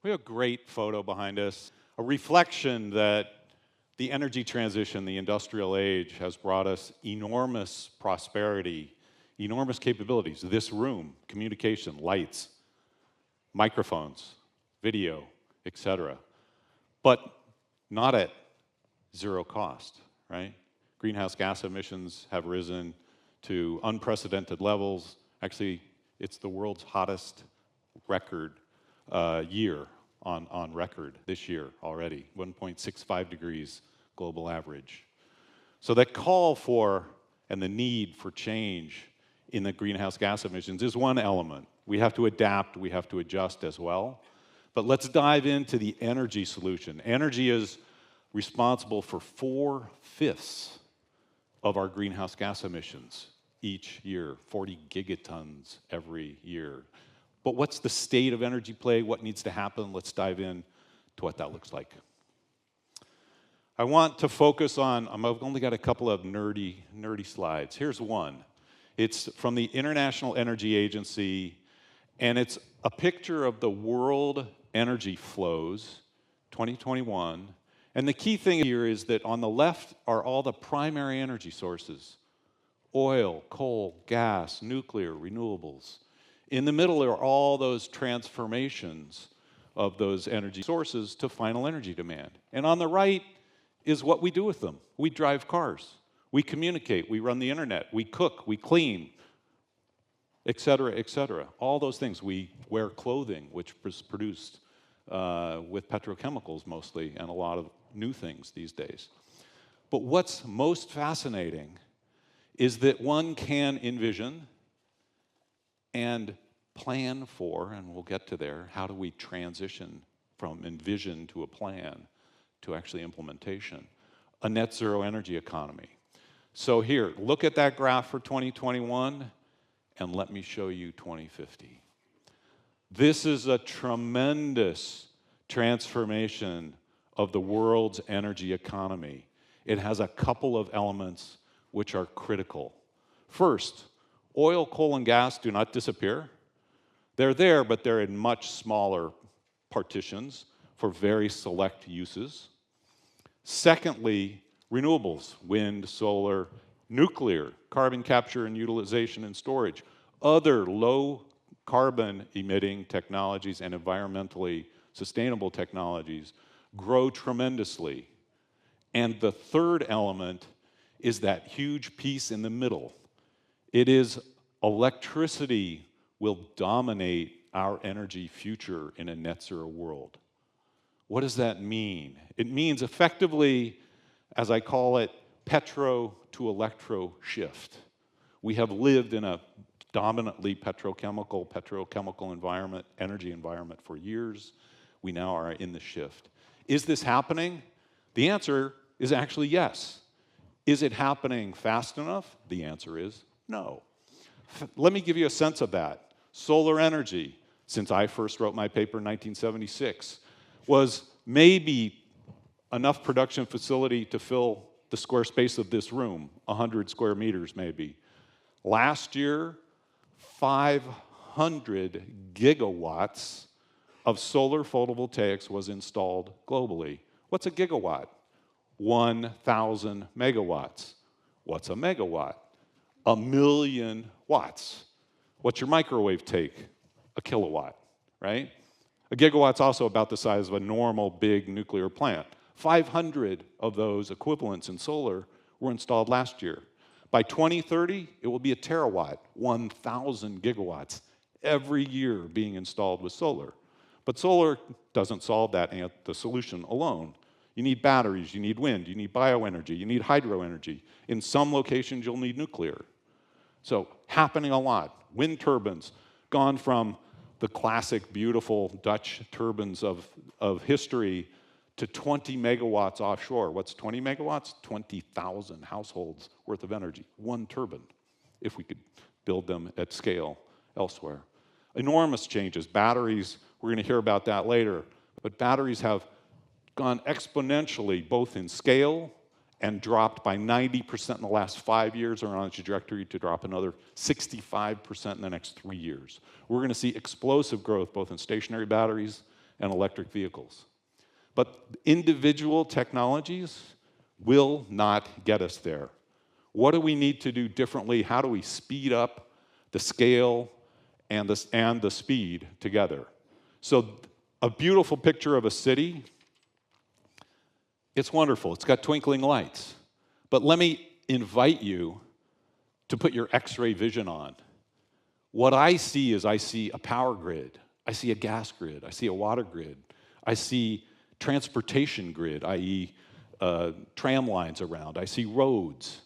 We have a great photo behind us, a reflection that the energy transition, the industrial age, has brought us enormous prosperity, enormous capabilities. This room, communication, lights, microphones, video, etc. But not at zero cost, right? Greenhouse gas emissions have risen to unprecedented levels. Actually, it's the world's hottest record year on record this year already, 1.65 degrees global average. So that call for and the need for change in the greenhouse gas emissions is one element. We have to adapt, we have to adjust as well. But let's dive into the energy solution. Energy is responsible for 4/5 of our greenhouse gas emissions each year, 40 gigatons every year. But what's the state of energy play? What needs to happen? Let's dive in to what that looks like. I want to focus on, I've only got a couple of nerdy slides. Here's one. It's from the International Energy Agency, and it's a picture of the world energy flows, 2021. And the key thing here is that on the left are all the primary energy sources: oil, coal, gas, nuclear, renewables. In the middle are all those transformations of those energy sources to final energy demand. And on the right is what we do with them. We drive cars, we communicate, we run the internet, we cook, we clean, et cetera, et cetera. All those things. We wear clothing, which is produced with petrochemicals mostly, and a lot of new things these days. But what's most fascinating is that one can envision and plan for, and we'll get to there, how do we transition from envision to a plan to actually implementation, a net zero energy economy. So here, look at that graph for 2021, and let me show you 2050. This is a tremendous transformation of the world's energy economy. It has a couple of elements which are critical. First, oil, coal, and gas do not disappear. They're there, but they're in much smaller partitions for very select uses. Secondly, renewables, wind, solar, nuclear, carbon capture and utilization and storage, other low carbon emitting technologies and environmentally sustainable technologies grow tremendously. And the third element is that huge piece in the middle. It is electricity will dominate our energy future in a net zero world. What does that mean? It means effectively, as I call it, petro to electro shift. We have lived in a dominantly petrochemical environment, energy environment for years. We now are in the shift. Is this happening? The answer is actually yes. Is it happening fast enough? The answer is no. Let me give you a sense of that. Solar energy, since I first wrote my paper in 1976, was maybe enough production facility to fill the square space of this room, 100 square meters maybe. Last year, 500 gigawatts of solar photovoltaics was installed globally. What's a gigawatt? 1,000 megawatts. What's a megawatt? 1,000,000 watts. What's your microwave take? A kilowatt, right? A gigawatt's also about the size of a normal big nuclear plant. 500 of those equivalents in solar were installed last year. By 2030, it will be a terawatt, 1,000 gigawatts every year being installed with solar. But solar doesn't solve that, the solution alone. You need batteries, you need wind, you need bioenergy, you need hydroenergy. In some locations, you'll need nuclear. So, happening a lot. Wind turbines, gone from the classic, beautiful Dutch turbines of history to 20 megawatts offshore. What's 20 megawatts? 20,000 households worth of energy. One turbine, if we could build them at scale elsewhere. Enormous changes. Batteries, we're going to hear about that later, but batteries have gone exponentially both in scale and dropped by 90% in the last 5 years, are on a trajectory to drop another 65% in the next 3 years. We're going to see explosive growth both in stationary batteries and electric vehicles. But individual technologies will not get us there. What do we need to do differently? How do we speed up the scale and the speed together? So a beautiful picture of a city, it's wonderful. It's got twinkling lights. But let me invite you to put your X-ray vision on. What I see is I see a power grid. I see a gas grid. I see a water grid. I see transportation grid, i.e. Tram lines around. I see roads.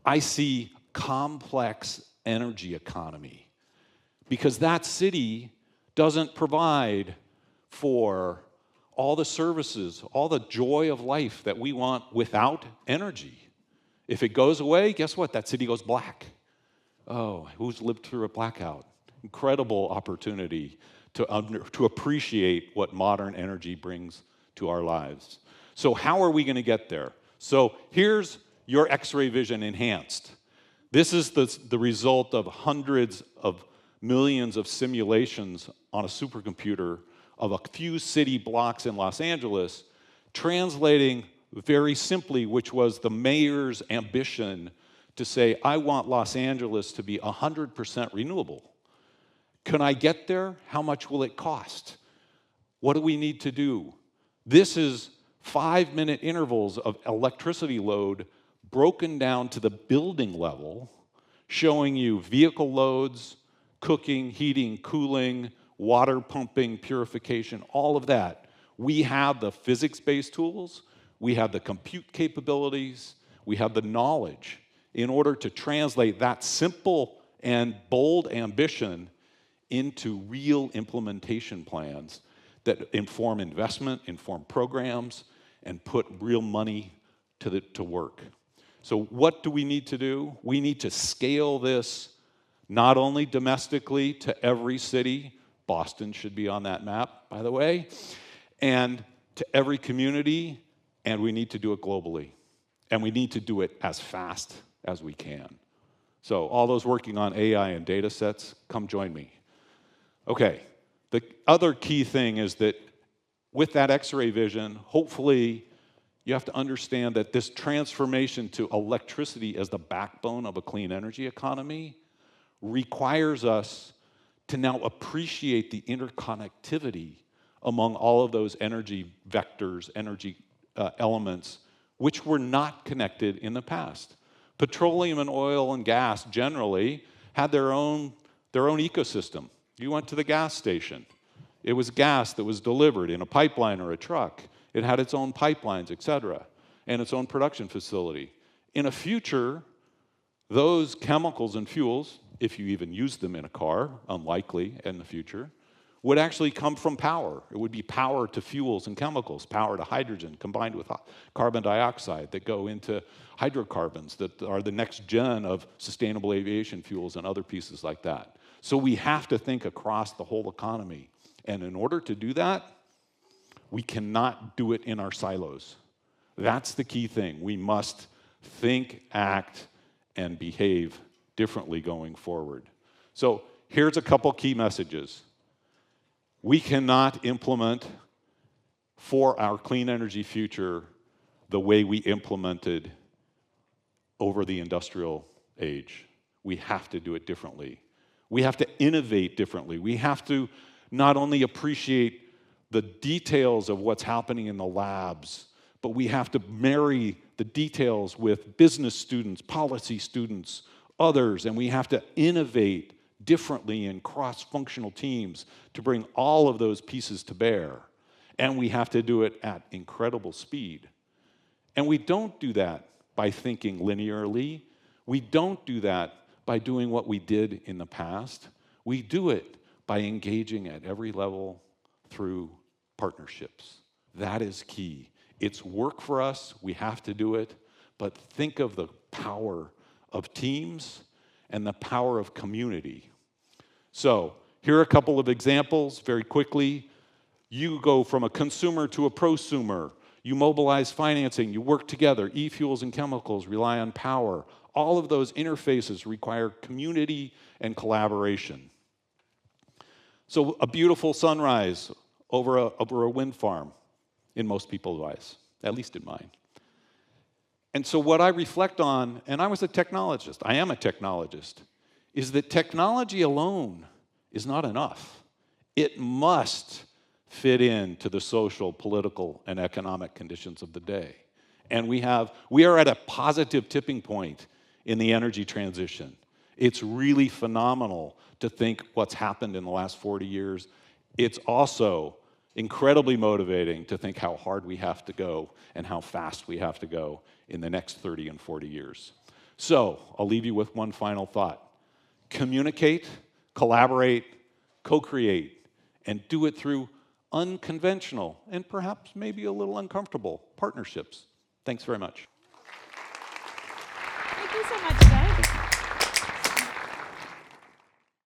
I see complex energy economy, because that city doesn't provide for all the services, all the joy of life that we want without energy. If it goes away, guess what? That city goes black. Oh, who's lived through a blackout? Incredible opportunity to appreciate what modern energy brings to our lives. So how are we going to get there? So here's your X-ray vision enhanced. This is the result of hundreds of millions of simulations on a supercomputer of a few city blocks in Los Angeles, translating very simply, which was the mayor's ambition to say, I want Los Angeles to be 100% renewable. Can I get there? How much will it cost? What do we need to do? This is 5-minute intervals of electricity load broken down to the building level, showing you vehicle loads, cooking, heating, cooling, water pumping, purification, all of that. We have the physics-based tools, we have the compute capabilities, we have the knowledge in order to translate that simple and bold ambition into real implementation plans that inform investment, inform programs, and put real money to work. So what do we need to do? We need to scale this not only domestically to every city, Boston should be on that map, by the way, and to every community, and we need to do it globally. And we need to do it as fast as we can. So all those working on AI and data sets, come join me. Okay, the other key thing is that with that X-ray vision, hopefully you have to understand that this transformation to electricity as the backbone of a clean energy economy requires us to now appreciate the interconnectivity among all of those energy vectors, energy elements, which were not connected in the past. Petroleum and oil and gas generally had their own ecosystem. You went to the gas station. It was gas that was delivered in a pipeline or a truck. It had its own pipelines, et cetera, and its own production facility. In a future, those chemicals and fuels, if you even use them in a car, unlikely in the future, would actually come from power. It would be power to fuels and chemicals, power to hydrogen combined with carbon dioxide that go into hydrocarbons that are the next gen of sustainable aviation fuels and other pieces like that. So we have to think across the whole economy. And in order to do that, we cannot do it in our silos. That's the key thing. We must think, act, and behave differently going forward. So here's a couple key messages. We cannot implement for our clean energy future the way we implemented over the industrial age. We have to do it differently. We have to innovate differently. We have to not only appreciate the details of what's happening in the labs, but we have to marry the details with business students, policy students, others, and we have to innovate differently in cross-functional teams to bring all of those pieces to bear. And we have to do it at incredible speed. And we don't do that by thinking linearly. We don't do that by doing what we did in the past. We do it by engaging at every level through partnerships. That is key. It's work for us. We have to do it. But think of the power of teams and the power of community. So here are a couple of examples very quickly. You go from a consumer to a prosumer. You mobilize financing. You work together. E-fuels and chemicals rely on power. All of those interfaces require community and collaboration. So a beautiful sunrise over a wind farm in most people's eyes, at least in mine. And so what I reflect on, and I was a technologist, I am a technologist, is that technology alone is not enough. It must fit into the social, political, and economic conditions of the day. And we are at a positive tipping point in the energy transition. It's really phenomenal to think what's happened in the last 40 years. It's also incredibly motivating to think how hard we have to go and how fast we have to go in the next 30 and 40 years. So I'll leave you with one final thought. Communicate, collaborate, co-create, and do it through unconventional and perhaps maybe a little uncomfortable partnerships. Thanks very much. Thank you so much, Dan.